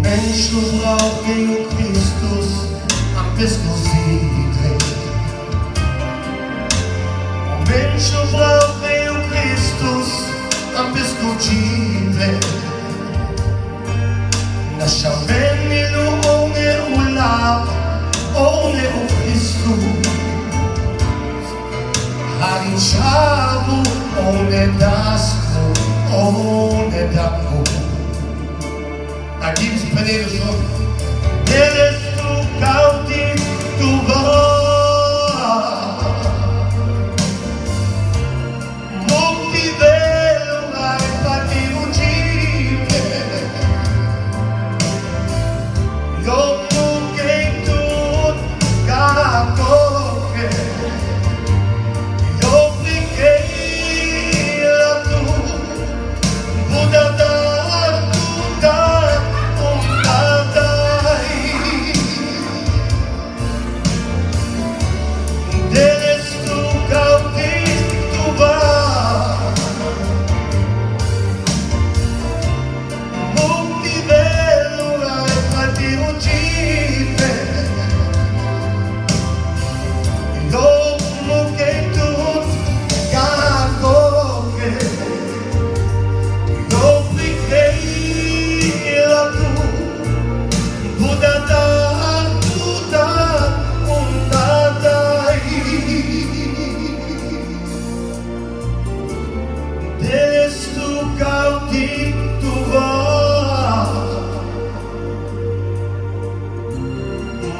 Mensch, du brauchst Geo Christus am Pescosite. Mensch, du brauchst Geo Christus am Pescosite. Nasciameni l'une ula, one o Cristo. Arichavu, one dasco, one daco. Aqui nos peneiros são eles tu cauti tu vas Mukti velo vai pati ucide Yo muke tu catoke Yo fiquei lá tu Buda da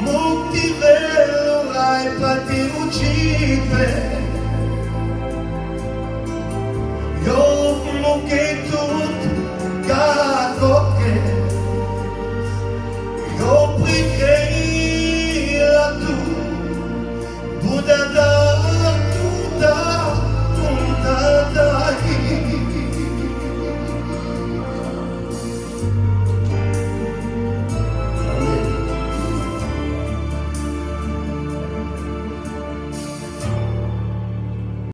Mukti velo ai pati ucide